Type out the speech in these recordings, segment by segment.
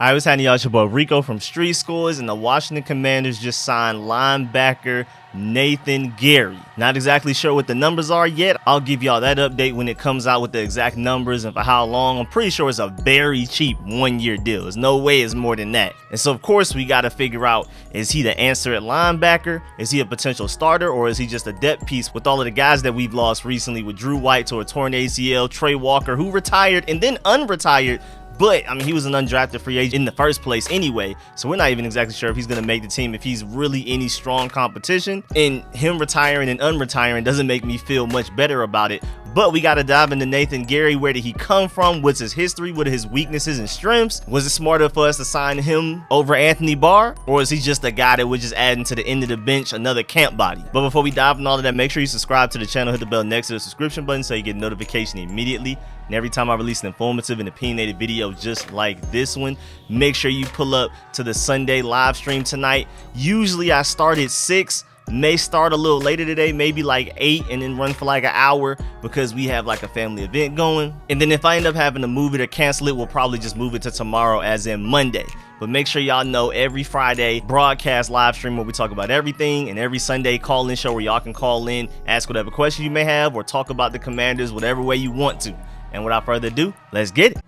I was handing y'all your boy Rico from Street Scores, and the Washington Commanders just signed linebacker Nathan Gerry. Not exactly sure what the numbers are yet. I'll give y'all that update when it comes out with the exact numbers and for how long. I'm pretty sure it's a very cheap 1-year deal. There's no way it's more than that. And so of course we got to figure out, is he the answer at linebacker? Is he a potential starter, or is he just a depth piece with all of the guys that we've lost recently, with Drew White to a torn ACL, Tre Walker who retired and then unretired? But, I mean, he was an undrafted free agent in the first place anyway, so we're not even exactly sure if he's going to make the team, if he's really any strong competition. And him retiring and unretiring doesn't make me feel much better about it. But we got to dive into Nathan Gerry. Where did he come from? What's his history? What are his weaknesses and strengths? Was it smarter for us to sign him over Anthony Barr? Or is he just a guy that we're just adding to the end of the bench, another camp body? But before we dive into all of that, make sure you subscribe to the channel, hit the bell next to the subscription button so you get notification immediately. And every time I release an informative and opinionated video just like this one, make sure you pull up to the Sunday live stream tonight. Usually I start at 6. May start a little later today, maybe like 8, and then run for like an hour because we have like a family event going. And then if I end up having to move it or cancel it, we'll probably just move it to tomorrow, as in Monday. But make sure y'all know every Friday broadcast live stream where we talk about everything, and every Sunday call-in show where y'all can call in, ask whatever question you may have, or talk about the Commanders whatever way you want to. And without further ado, let's get it.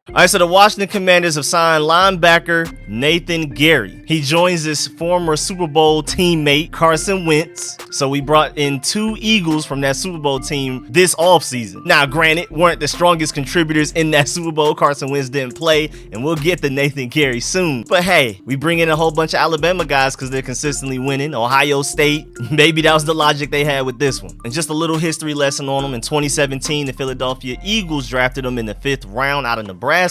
All right, so the Washington Commanders have signed linebacker Nathan Gerry. He joins his former Super Bowl teammate, Carson Wentz. So we brought in 2 Eagles from that Super Bowl team this offseason. Now, granted, weren't the strongest contributors in that Super Bowl. Carson Wentz didn't play, and we'll get to Nathan Gerry soon. But hey, we bring in a whole bunch of Alabama guys because they're consistently winning. Ohio State, maybe that was the logic they had with this one. And just a little history lesson on him. In 2017, the Philadelphia Eagles drafted him in the 5th round out of Nebraska.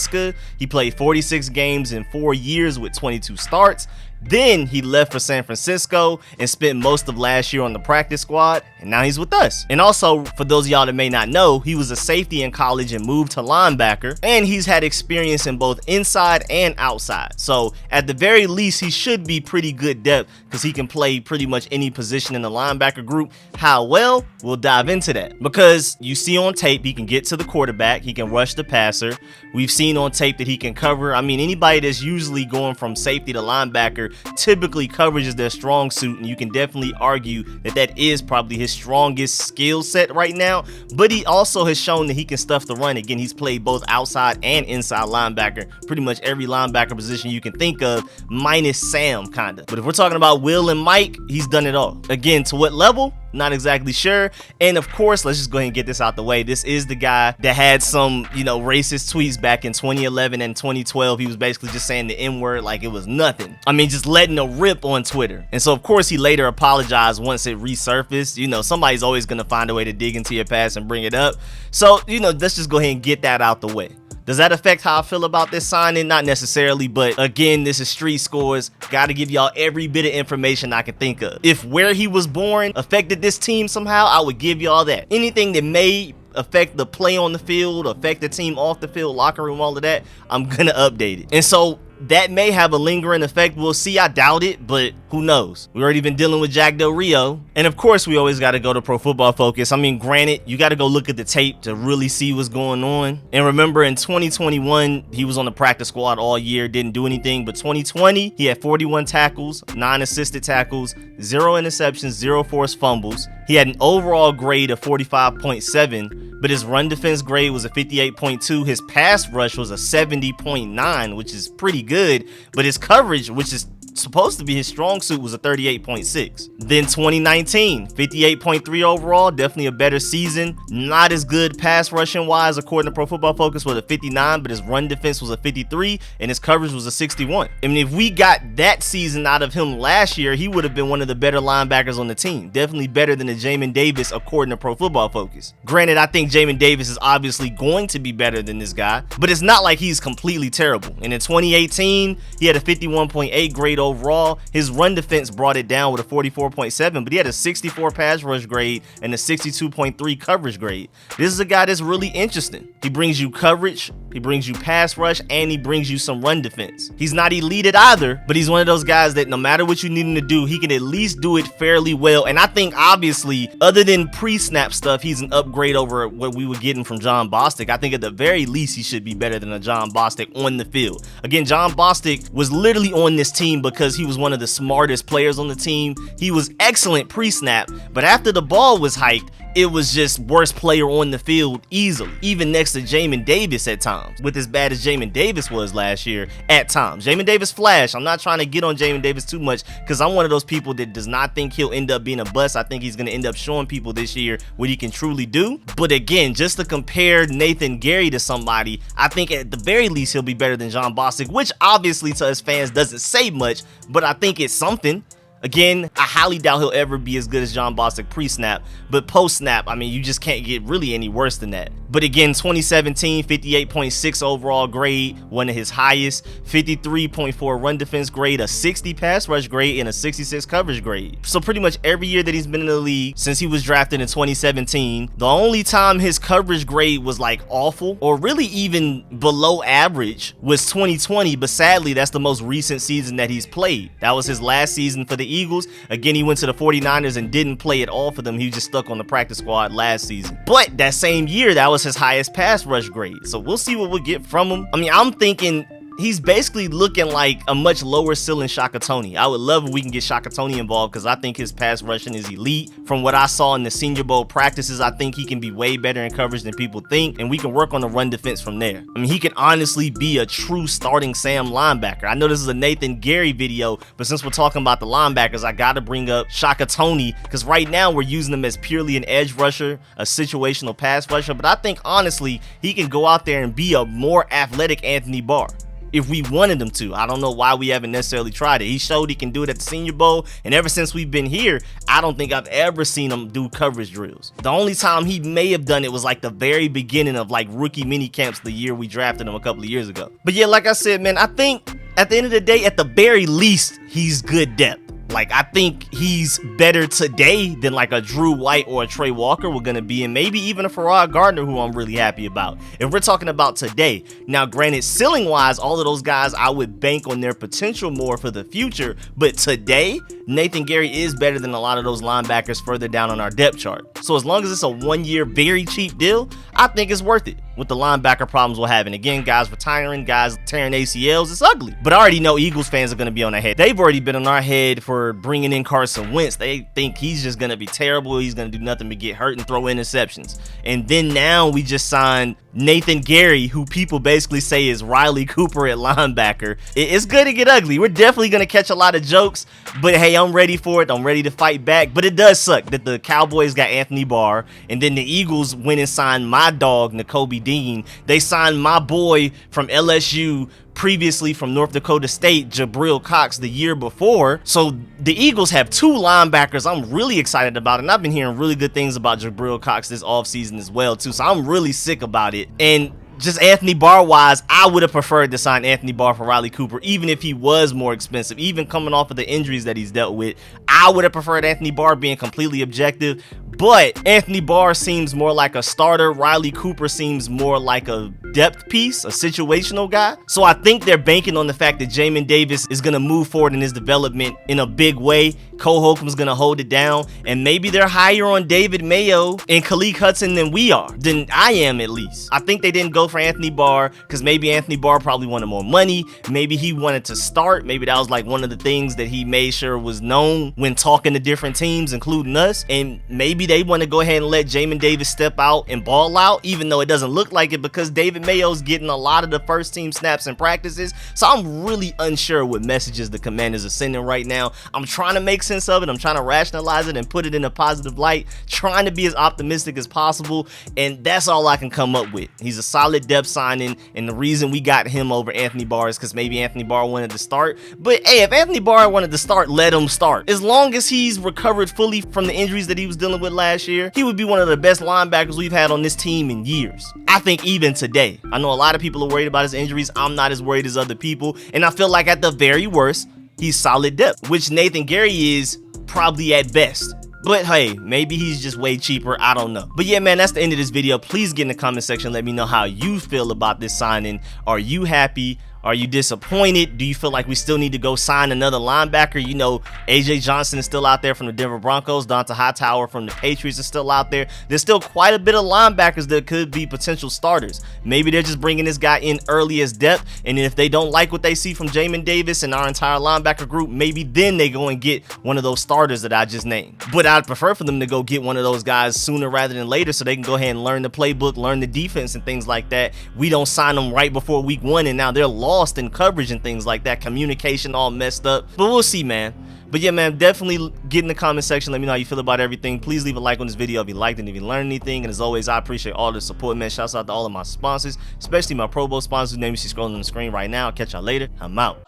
He played 46 games in 4 years with 22 starts. Then he left for San Francisco and spent most of last year on the practice squad, and now he's with us. And also, for those of y'all that may not know, he was a safety in college and moved to linebacker, and he's had experience in both inside and outside. So at the very least, he should be pretty good depth because he can play pretty much any position in the linebacker group. How well? We'll dive into that, because you see on tape he can get to the quarterback, he can rush the passer. We've seen on tape that he can cover. I mean, anybody that's usually going from safety to linebacker, typically coverage is their strong suit, and you can definitely argue that that is probably his strongest skill set right now. But he also has shown that he can stuff the run. Again, he's played both outside and inside linebacker, pretty much every linebacker position you can think of, minus Sam, kinda. But if we're talking about Will and Mike, he's done it all. Again, to what level? Not exactly sure. And of course, let's just go ahead and get this out the way. This is the guy that had some, racist tweets back in 2011 and 2012. He was basically just saying the N-word like it was nothing. I mean, just letting a rip on Twitter. And so of course he later apologized once it resurfaced. Somebody's always gonna find a way to dig into your past and bring it up. So, let's just go ahead and get that out the way. Does that affect how I feel about this signing? Not necessarily, but again, this is Street Scores. Got to give y'all every bit of information I can think of. If where he was born affected this team somehow, I would give y'all that. Anything that may affect the play on the field, affect the team off the field, locker room, all of that, I'm gonna update it. And so that may have a lingering effect. We'll see. I doubt it, but who knows? We already been dealing with Jack Del Rio. And of course, we always got to go to Pro Football Focus. I mean, granted, you got to go look at the tape to really see what's going on. And remember, in 2021, he was on the practice squad all year, didn't do anything. But 2020, he had 41 tackles, 9 assisted tackles, 0 interceptions, 0 forced fumbles. He had an overall grade of 45.7, but his run defense grade was a 58.2. His pass rush was a 70.9, which is pretty good, but his coverage, which is supposed to be his strong suit, was a 38.6. Then 2019, 58.3 overall, definitely a better season. Not as good pass rushing wise, according to Pro Football Focus, was a 59, but his run defense was a 53, and his coverage was a 61. I mean, if we got that season out of him last year, he would have been one of the better linebackers on the team. Definitely better than the Jamin Davis, according to Pro Football Focus. Granted, I think Jamin Davis is obviously going to be better than this guy, but it's not like he's completely terrible. And in 2018, he had a 51.8 grade overall. His run defense brought it down with a 44.7, but he had a 64 pass rush grade and a 62.3 coverage grade. This is a guy that's really interesting. He brings you coverage, he brings you pass rush, and he brings you some run defense. He's not elite at either, but he's one of those guys that no matter what you need him to do, he can at least do it fairly well. And I think obviously, other than pre-snap stuff, he's an upgrade over what we were getting from Jon Bostic. I think at the very least, he should be better than a Jon Bostic on the field. Again, Jon Bostic was literally on this team because he was one of the smartest players on the team. He was excellent pre-snap, but after the ball was hiked, it was just worst player on the field easily, even next to Jamin Davis at times, with as bad as Jamin Davis was last year at times. Jamin Davis flashed. I'm not trying to get on Jamin Davis too much because I'm one of those people that does not think he'll end up being a bust. I think he's going to end up showing people this year what he can truly do. But again, just to compare Nathan Gerry to somebody, I think at the very least he'll be better than Jon Bostic, which obviously to us fans doesn't say much, but I think it's something. Again, I highly doubt he'll ever be as good as Jon Bostic pre-snap, but post-snap, I mean, you just can't get really any worse than that. But again, 2017, 58.6 overall grade, one of his highest, 53.4 run defense grade, a 60 pass rush grade, and a 66 coverage grade. So pretty much every year that he's been in the league since he was drafted in 2017, the only time his coverage grade was like awful or really even below average was 2020, but sadly, that's the most recent season that he's played. That was his last season for the Eagles. Again, he went to the 49ers and didn't play at all for them. He was just stuck on the practice squad last season. But that same year, that was his highest pass rush grade. So we'll see what we'll get from him. I mean, I'm thinking he's basically looking like a much lower ceiling Shaka Toney. I would love if we can get Shaka Toney involved because I think his pass rushing is elite. From what I saw in the Senior Bowl practices, I think he can be way better in coverage than people think, and we can work on the run defense from there. I mean, he can honestly be a true starting Sam linebacker. I know this is a Nathan Gerry video, but since we're talking about the linebackers, I got to bring up Shaka Toney because right now we're using him as purely an edge rusher, a situational pass rusher, but I think honestly he can go out there and be a more athletic Anthony Barr if we wanted him to. I don't know why we haven't necessarily tried it. He showed he can do it at the Senior Bowl, and ever since we've been here, I don't think I've ever seen him do coverage drills. The only time he may have done it was like the very beginning of like rookie mini camps the year we drafted him a couple of years ago. But yeah, like I said, man, I think at the end of the day, at the very least, he's good depth. Like, I think he's better today than like a Drew White or a Tre Walker we're going to be, and maybe even a Ferrod Gardner, who I'm really happy about. If we're talking about today, now granted, ceiling wise, all of those guys, I would bank on their potential more for the future, but today, Nathan Gerry is better than a lot of those linebackers further down on our depth chart. So as long as it's a 1 year, very cheap deal, I think it's worth it with the linebacker problems we're having. Again, guys retiring, guys tearing ACLs, it's ugly. But I already know Eagles fans are going to be on their head. They've already been on our head for bringing in Carson Wentz. They think he's just going to be terrible. He's going to do nothing but get hurt and throw interceptions. And then now we just signed Nathan Gerry, who people basically say is Riley Cooper at linebacker. It's going to get ugly. We're definitely going to catch a lot of jokes, but hey, I'm ready for it. I'm ready to fight back. But it does suck that the Cowboys got Anthony Barr, and then the Eagles went and signed my dog, Nakobe Dean. They signed my boy from LSU, previously from North Dakota State, Jabril Cox, the year before. So the Eagles have two linebackers I'm really excited about, and I've been hearing really good things about Jabril Cox this offseason as well too, so I'm really sick about it. And just Anthony Barr wise, I would have preferred to sign Anthony Barr for Riley Cooper, even if he was more expensive, even coming off of the injuries that he's dealt with. I would have preferred Anthony Barr, being completely objective. But Anthony Barr seems more like a starter. Riley Cooper seems more like a depth piece, a situational guy. So I think they're banking on the fact that Jamin Davis is going to move forward in his development in a big way. Cole Holcomb's going to hold it down. And maybe they're higher on David Mayo and Khaleke Hudson than I am, at least. I think they didn't go for Anthony Barr because maybe Anthony Barr probably wanted more money. Maybe he wanted to start. Maybe that was like one of the things that he made sure was known when talking to different teams, including us. And maybe they want to go ahead and let Jamin Davis step out and ball out, even though it doesn't look like it, because David Mayo's getting a lot of the first team snaps and practices. So I'm really unsure what messages the Commanders are sending right now. I'm trying to make sense of it. I'm trying to rationalize it and put it in a positive light, trying to be as optimistic as possible, and that's all I can come up with. He's a solid depth signing, and the reason we got him over Anthony Barr is because maybe Anthony Barr wanted to start. But hey, if Anthony Barr wanted to start, let him start. As long as he's recovered fully from the injuries that he was dealing with last year, he would be one of the best linebackers we've had on this team in years. I think even today. I know a lot of people are worried about his injuries. I'm not as worried as other people, and I feel like at the very worst, he's solid depth, which Nathan Gerry is probably at best. But hey, maybe he's just way cheaper. I don't know. But yeah, man, that's the end of this video. Please get in the comment section. Let me know how you feel about this signing. Are you happy? Are you disappointed? Do you feel like we still need to go sign another linebacker? You know, AJ Johnson is still out there from the Denver Broncos. Donta Hightower from the Patriots is still out there. There's still quite a bit of linebackers that could be potential starters. Maybe they're just bringing this guy in early as depth, and if they don't like what they see from Jamin Davis and our entire linebacker group, maybe then they go and get one of those starters that I just named. But I'd prefer for them to go get one of those guys sooner rather than later so they can go ahead and learn the playbook, learn the defense and things like that. We don't sign them right before week 1 and now they're lost in coverage and things like that, communication all messed up. But we'll see, man. But yeah, man, definitely get in the comment section. Let me know how you feel about everything. Please leave a like on this video if you liked it and if you learned anything. And as always, I appreciate all the support, man. Shouts out to all of my sponsors, especially my Pro Bowl sponsors whose name you see scrolling on the screen right now. I'll catch y'all later. I'm out.